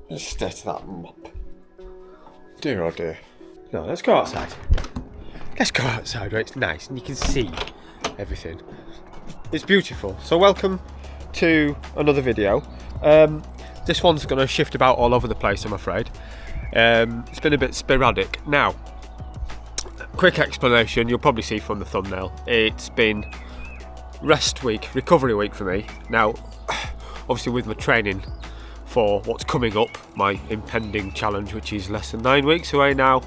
Just stare to that mop. Dear oh dear. No, let's go outside. Let's go outside where it's nice and you can see everything. It's beautiful. So welcome to another video. This one's going to shift about all over the place, I'm afraid. It's been a bit sporadic. Now, quick explanation, you'll probably see from the thumbnail. It's been rest week, recovery week for me. Now, obviously with my training for what's coming up, my impending challenge, which is less than 9 weeks away now,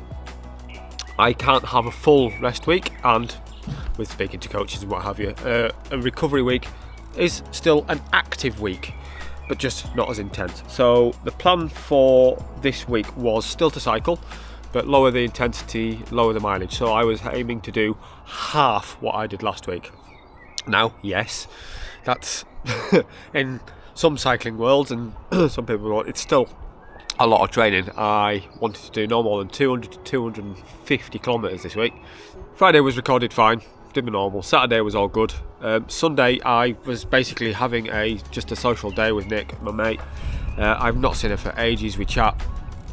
I can't have a full rest week, and with speaking to coaches and what have you, a recovery week is still an active week, but just not as intense. So the plan for this week was still to cycle, but lower the intensity, lower the mileage. So I was aiming to do half what I did last week. Now, yes, that's in some cycling worlds and some people, it's still a lot of training. I wanted to do no more than 200 to 250 kilometres this week. Friday was recorded fine, did my normal. Saturday was all good. Sunday I was basically having just a social day with Nick, my mate. I've not seen her for ages. We chat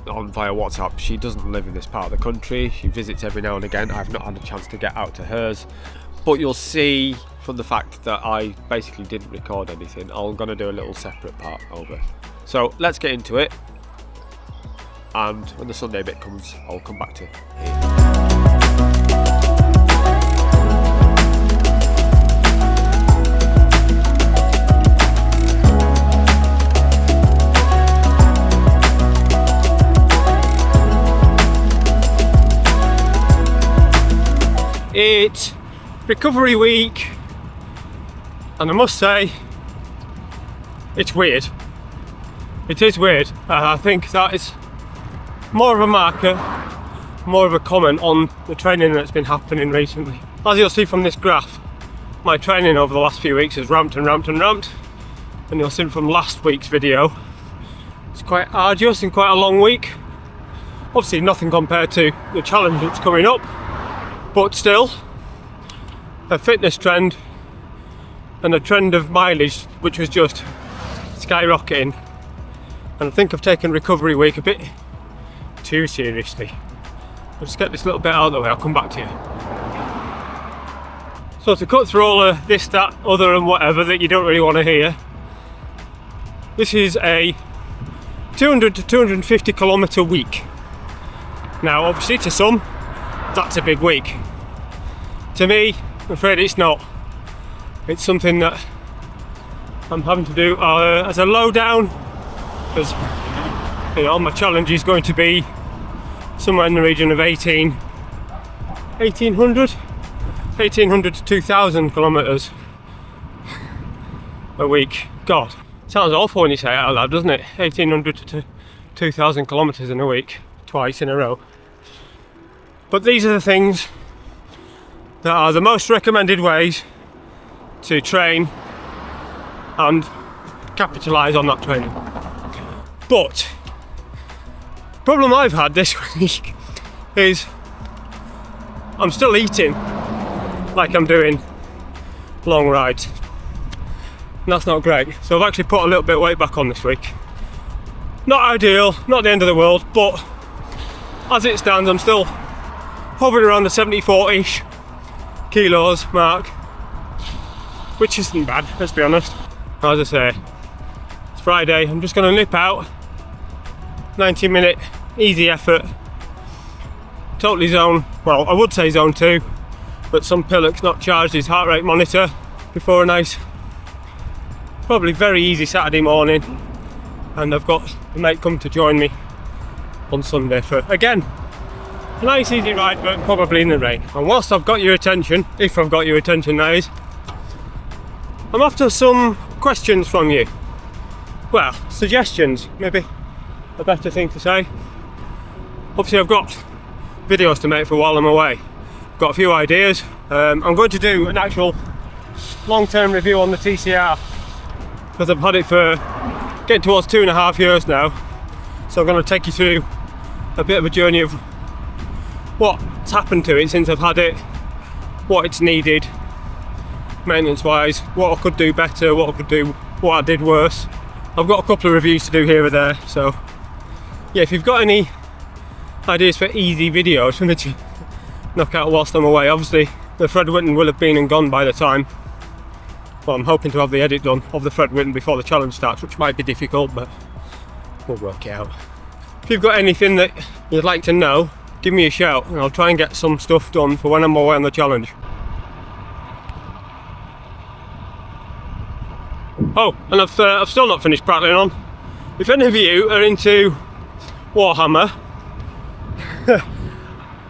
via WhatsApp. She doesn't live in this part of the country. She visits every now and again. I've not had a chance to get out to hers. But you'll see from the fact that I basically didn't record anything, I'm going to do a little separate part over. So let's get into it. And when the Sunday bit comes, I'll come back to it. It's recovery week, and I must say, it's weird. It is weird. I think that is more of a marker, more of a comment on the training that's been happening recently. As you'll see from this graph, my training over the last few weeks has ramped and ramped and ramped, and you'll see from last week's video, it's quite arduous and quite a long week. Obviously nothing compared to the challenge that's coming up, but still a fitness trend and a trend of mileage which was just skyrocketing. And I think I've taken recovery week a bit too seriously. I'll just get this little bit out of the way, I'll come back to you. So to cut through all of this, that, other and whatever that you don't really want to hear, this is a 200 to 250 kilometre week. Now obviously to some that's a big week. To me, I'm afraid it's not. It's something that I'm having to do as a lowdown, because you know my challenge is going to be somewhere in the region of 1800 to 2000 kilometres a week. God, sounds awful when you say it out loud, doesn't it? 1800 to 2000 kilometres in a week, twice in a row. But these are the things that are the most recommended ways to train and capitalise on that training. But the problem I've had this week is I'm still eating like I'm doing long rides, and that's not great. So I've actually put a little bit of weight back on this week. Not ideal, not the end of the world, but as it stands I'm still hovering around the 74-ish kilos mark, which isn't bad, let's be honest. As I say, it's Friday, I'm just going to nip out, 90-minute easy effort, totally zone, well I would say zone 2, but some pillock's not charged his heart rate monitor before a nice, probably very easy Saturday morning, and I've got a mate come to join me on Sunday for, again, a nice easy ride, but probably in the rain. And whilst I've got your attention, if I've got your attention that is, I'm after some questions from you. Well, suggestions, maybe a better thing to say. Obviously I've got videos to make for while I'm away. I've got a few ideas. I'm going to do an actual long-term review on the TCR, because I've had it for getting towards 2.5 years now. So I'm going to take you through a bit of a journey of what's happened to it since I've had it, what it's needed maintenance wise, what I could do better, what I did worse. I've got a couple of reviews to do here or there, so yeah, if you've got any ideas for easy videos for me to knock out whilst I'm away, obviously the Fred Whitten will have been and gone by the time. Well, I'm hoping to have the edit done of the Fred Whitten before the challenge starts, which might be difficult, but we'll work it out. If you've got anything that you'd like to know, give me a shout and I'll try and get some stuff done for when I'm away on the challenge. Oh, and I've still not finished prattling on. If any of you are into Warhammer,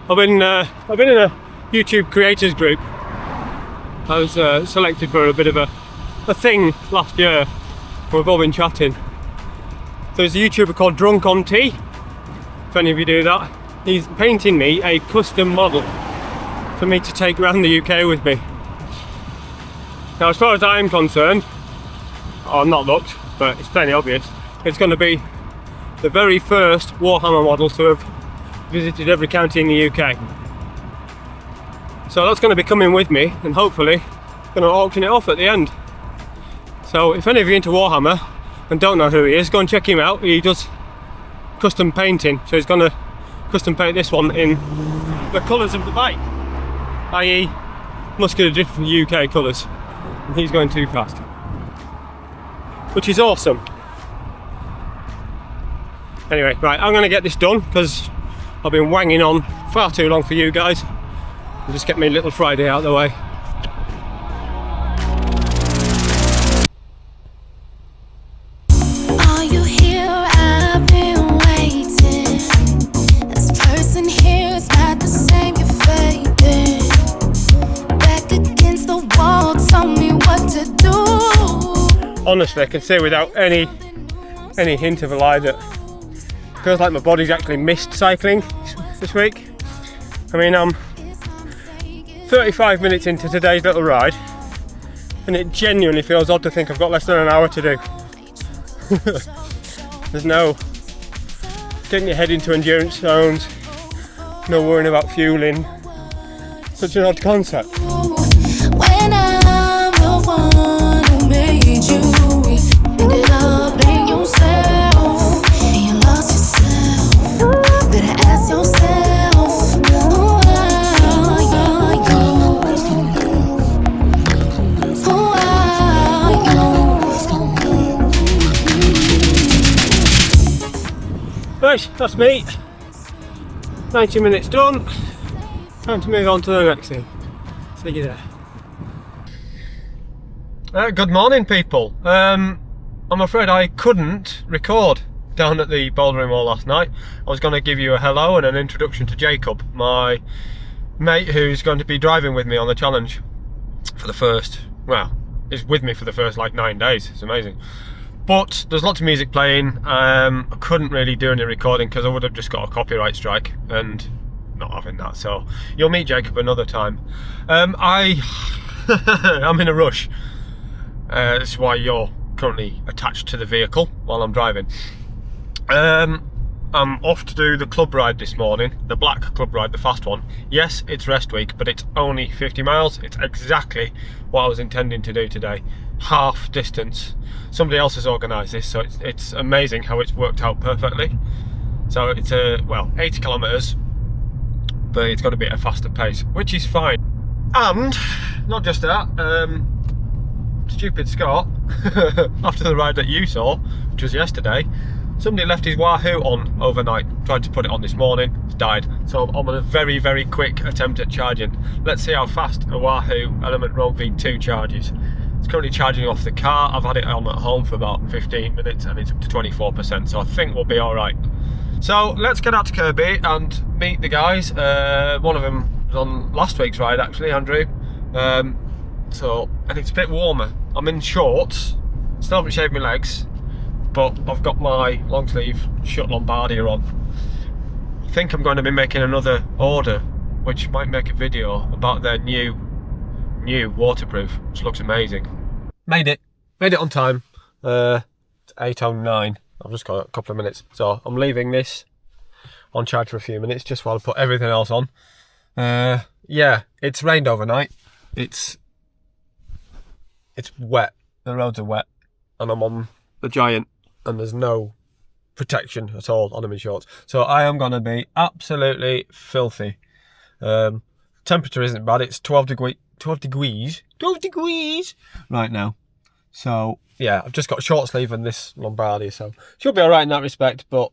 I've been in a YouTube creators group. I was selected for a bit of a thing last year. We've all been chatting. There's a YouTuber called Drunk on Tea. If any of you do that, he's painting me a custom model for me to take around the UK with me. Now, as far as I'm concerned, I've not looked, but it's plainly obvious, it's going to be the very first Warhammer model to have visited every county in the UK. So that's going to be coming with me, and hopefully going to auction it off at the end. So if any of you are into Warhammer and don't know who he is, go and check him out. He does custom painting, so he's going to custom paint this one in the colours of the bike, i.e. muscular different UK colours, and he's going too fast, which is awesome. Anyway, right, I'm going to get this done because I've been wanging on far too long for you guys, and just get me a little Friday out of the way. Are you here? I've been waiting. This person here is not the same, you're fading. Back against the wall, tell me what to do. Honestly, I can say without any hint of a lie that it feels like my body's actually missed cycling this week. I mean, I'm 35 minutes into today's little ride, and it genuinely feels odd to think I've got less than an hour to do. There's no getting your head into endurance zones, no worrying about fueling. Such an odd concept. When I'm the one who made you, ended up in yourself, and you lost yourself. Better ask yourself, who are you? Who are you? Right, that's me. 90 minutes done. Time to move on to the next thing. See you there. Good morning, people. I'm afraid I couldn't record down at the bouldering wall last night. I was going to give you a hello and an introduction to Jacob, my mate who's going to be driving with me on the challenge for the first, well, is with me for the first like 9 days. It's amazing. But there's lots of music playing. I couldn't really do any recording because I would have just got a copyright strike, and not having that. So you'll meet Jacob another time. I'm in a rush. That's why you're currently attached to the vehicle while I'm driving. I'm off to do the club ride this morning, the black club ride, the fast one. Yes, it's rest week, but it's only 50 miles. It's exactly what I was intending to do today. Half distance. Somebody else has organised this, so it's amazing how it's worked out perfectly. So it's well, 80 kilometres, but it's got to be at a faster pace, which is fine. And not just that, stupid Scott, after the ride that you saw, which was yesterday, somebody left his Wahoo on overnight. Tried to put it on this morning, it's died. So I'm on a very, very quick attempt at charging. Let's see how fast a Wahoo Element Roam V2 charges. It's currently charging off the car. I've had it on at home for about 15 minutes and it's up to 24%, so I think we'll be all right. So let's get out to Kirby and meet the guys. One of them was on last week's ride actually, Andrew. And it's a bit warmer. I'm in shorts, still haven't shaved my legs, but I've got my long sleeve shut Lombardia on. I think I'm going to be making another order, which might make a video about their new waterproof, which looks amazing. Made it on time. It's 8:09. I've just got a couple of minutes, so I'm leaving this on charge for a few minutes just while I put everything else on. Yeah, it's rained overnight. It's wet. The roads are wet, and I'm on the Giant, and there's no protection at all on them in shorts. So I am going to be absolutely filthy. Temperature isn't bad. It's 12 degrees right now. So yeah, I've just got short sleeve and this Lombardi, so she'll be all right in that respect. But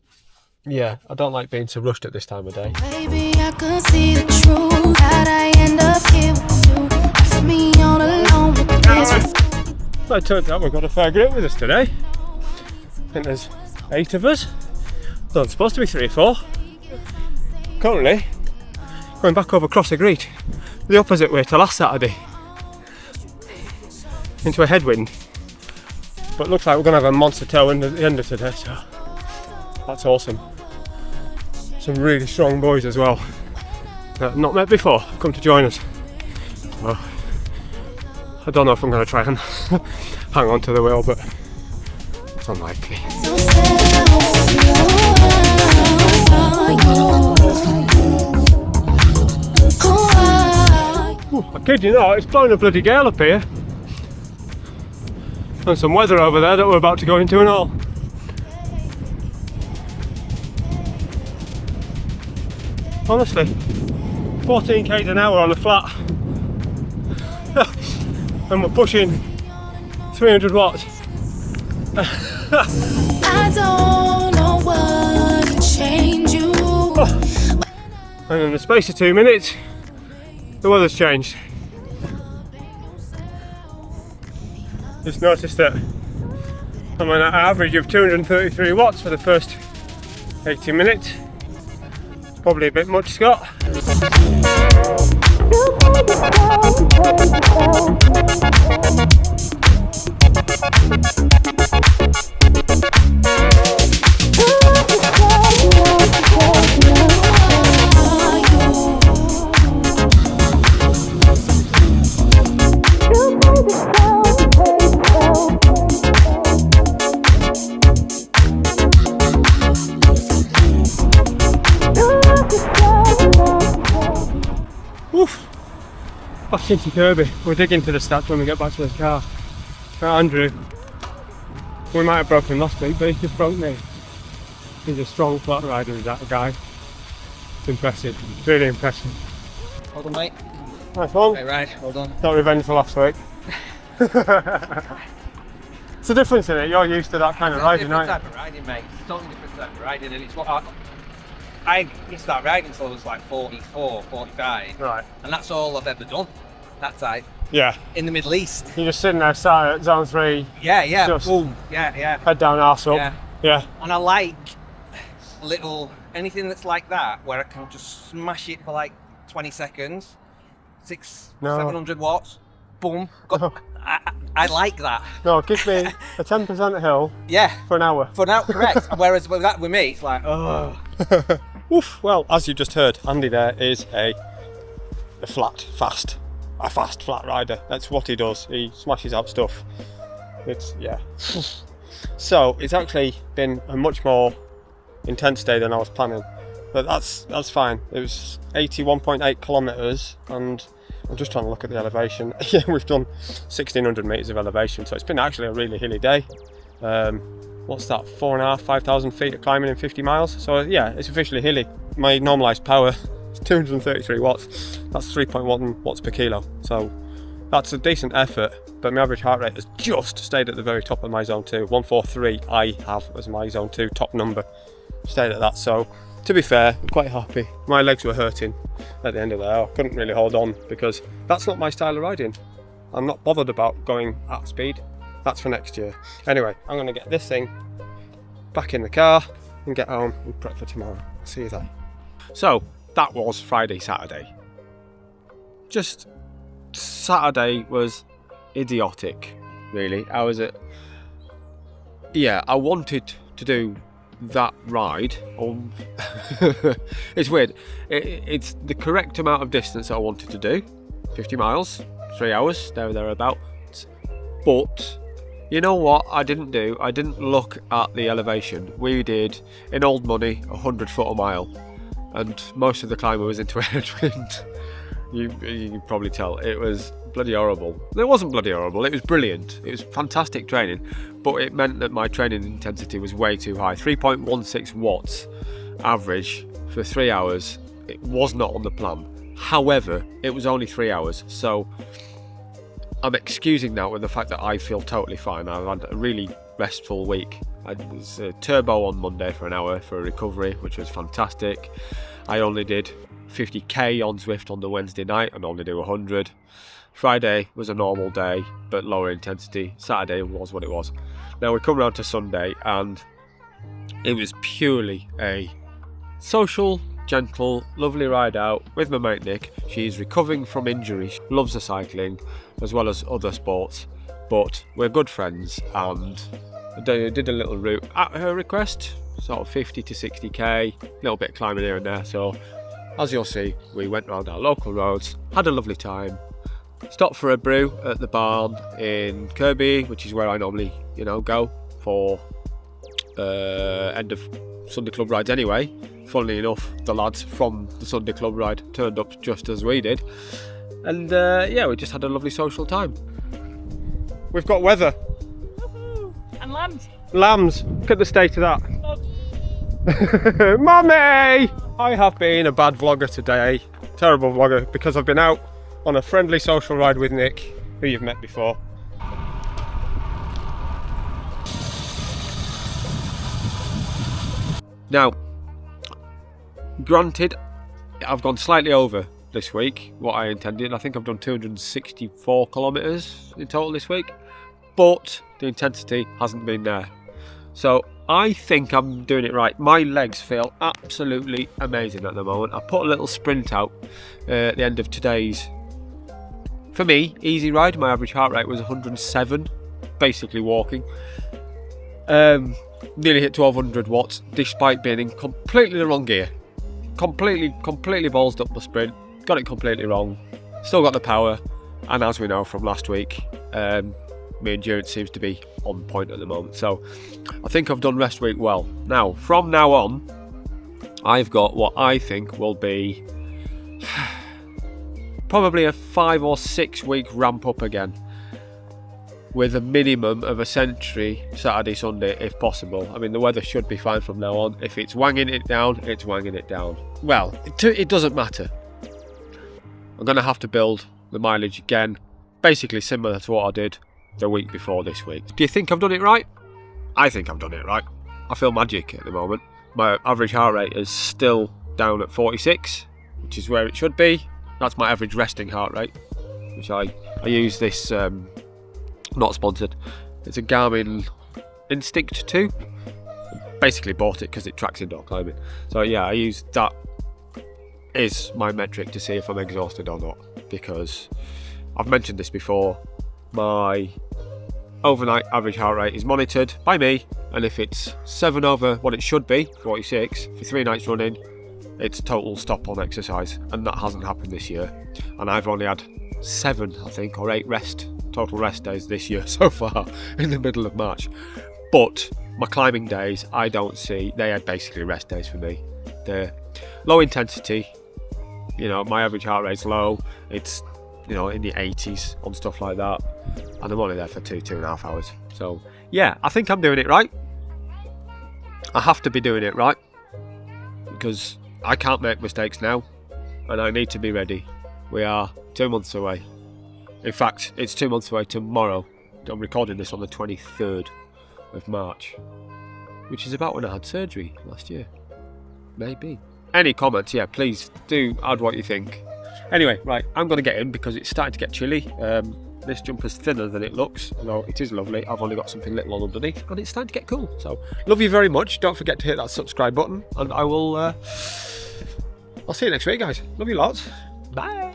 yeah, I don't like being so rushed at this time of day. Baby, I could see the truth that I end up here with you. Left me all alone with this. Well, it turns out we've got a fair group with us today. I think there's 8 of us. Though it's supposed to be 3 or 4. Currently going back over Crossy Greet the opposite way to last Saturday into a headwind. But looks like we're going to have a monster tailwind at the end of today, so that's awesome. Some really strong boys as well that I've not met before come to join us. Well, I don't know if I'm going to try and hang on to the wheel, but it's unlikely. Ooh, I kid you not, it's blowing a bloody gale up here. And some weather over there that we're about to go into and all. Honestly, 14 k's an hour on the flat. And we're pushing 300 watts. I don't know what can change you. And in the space of 2 minutes, the weather's changed. Just noticed that I'm on an average of 233 watts for the first 80 minutes. It's probably a bit much, Scott. Oof. Back into Kirby. We'll dig into the stats when we get back to the car. Andrew, we might have broken him last week, but he's just broke me. He's a strong flat rider, that guy. It's impressive, it's really impressive. Hold on, mate. Nice one. Right, well done. Not revenge for last week. It's a difference in it, you're used to that kind of riding, aren't you? Different type of riding, mate. It's totally different type of riding, and it's what I didn't start riding until I was like 44, 45. Right. And that's all I've ever done, that type. Yeah. In the Middle East. You're just sitting there sat at zone 3. Yeah, Just boom. Yeah. Head down, arse up. Yeah. And I like anything that's like that, where I can just smash it for like 20 seconds, 700 watts, boom. I like that. No, give me a 10% hill for an hour. For now, correct. Whereas with me, it's like, oh. Oof. Well, as you just heard, Andy there is a fast flat rider. That's what he does. He smashes out stuff. Yeah. So it's actually been a much more intense day than I was planning, but that's fine. It was 81.8 kilometers, and I'm just trying to look at the elevation. Yeah, we've done 1600 meters of elevation, so it's been actually a really hilly day. What's that, 5,000 feet of climbing in 50 miles? So yeah, it's officially hilly. My normalized power is 233 watts. That's 3.1 watts per kilo. So that's a decent effort, but my average heart rate has just stayed at the very top of my zone 2. 143 I have as my zone 2 top number. Stayed at that, so to be fair, I'm quite happy. My legs were hurting at the end of the hour. I couldn't really hold on because that's not my style of riding. I'm not bothered about going at speed. That's for next year. Anyway, I'm going to get this thing back in the car and get home and prep for tomorrow. See you then. So that was Friday, Saturday. Just Saturday was idiotic, really. I wanted to do that ride on it's weird, it's the correct amount of distance I wanted to do, 50 miles, 3 hours, thereabouts. But you know what I didn't do? I didn't look at the elevation. We did, in old money, 100 foot a mile, and most of the climber was into a headwind. You can probably tell it was bloody horrible. It wasn't bloody horrible, it was brilliant. It was fantastic training, but it meant that my training intensity was way too high. 3.16 watts average for 3 hours. It was not on the plan. However, it was only 3 hours, so I'm excusing that with the fact that I feel totally fine. I've had a really restful week. I was turbo on Monday for an hour for a recovery, which was fantastic. I only did 50k on Zwift on the Wednesday night and only do 100. Friday was a normal day, but lower intensity. Saturday was what it was. Now we come round to Sunday and it was purely a social, gentle, lovely ride out with my mate Nick. She's recovering from injury. She loves the cycling as well as other sports, but we're good friends and I did a little route at her request, sort of 50 to 60k, a little bit of climbing here and there. So as you'll see, we went round our local roads, had a lovely time, stopped for a brew at the barn in Kirby, which is where I normally, go for end of Sunday club rides anyway. Funnily enough, the lads from the Sunday club ride turned up just as we did, and we just had a lovely social time. We've got weather. And lambs. Lambs. Look at the state of that. Mummy! I have been a bad vlogger today. Terrible vlogger, because I've been out on a friendly social ride with Nick, who you've met before. Now, granted, I've gone slightly over this week what I intended. I think I've done 264 kilometres in total this week, but the intensity hasn't been there. So I think I'm doing it right. My legs feel absolutely amazing at the moment. I put a little sprint out at the end of today's, for me, easy ride. My average heart rate was 107, basically walking. Nearly hit 1200 watts despite being in completely the wrong gear. Completely ballsed up the sprint, got it completely wrong, still got the power, and as we know from last week, my endurance seems to be on point at the moment. So I think I've done rest week well. Now, from now on, I've got what I think will be probably a 5 or 6 week ramp up again, with a minimum of a century Saturday, Sunday if possible. I mean, the weather should be fine from now on. If it's wanging it down, it's wanging it down. Well, it doesn't matter. I'm going to have to build the mileage again, basically similar to what I did the week before this week. Do you think I've done it right? I think I've done it right. I feel magic at the moment. My average heart rate is still down at 46, which is where it should be. That's my average resting heart rate, which I use this... not sponsored. It's a Garmin Instinct 2. Basically bought it because it tracks indoor climbing. So yeah, I use that is my metric to see if I'm exhausted or not, because I've mentioned this before. My overnight average heart rate is monitored by me, and if it's 7 over what it should be, 46, for 3 nights running, it's total stop on exercise, and that hasn't happened this year. And I've only had 7, I think, or 8 total rest days this year so far in the middle of March. But my climbing days, I don't see, they are basically rest days for me. They're low intensity, my average heart rate's low, it's in the 80s on stuff like that, and I'm only there for 2.5 hours. So yeah, I think I'm doing it right. I have to be doing it right, because I can't make mistakes now, and I need to be ready. We are 2 months away. In fact, it's 2 months away tomorrow. I'm recording this on the 23rd of March, which is about when I had surgery last year. Maybe. Any comments? Yeah, please do add what you think. Anyway, right, I'm going to get in because it's starting to get chilly. This jumper's thinner than it looks, although it is lovely. I've only got something little on underneath, and it's starting to get cool. So, love you very much. Don't forget to hit that subscribe button, and I'll see you next week, guys. Love you lots. Bye.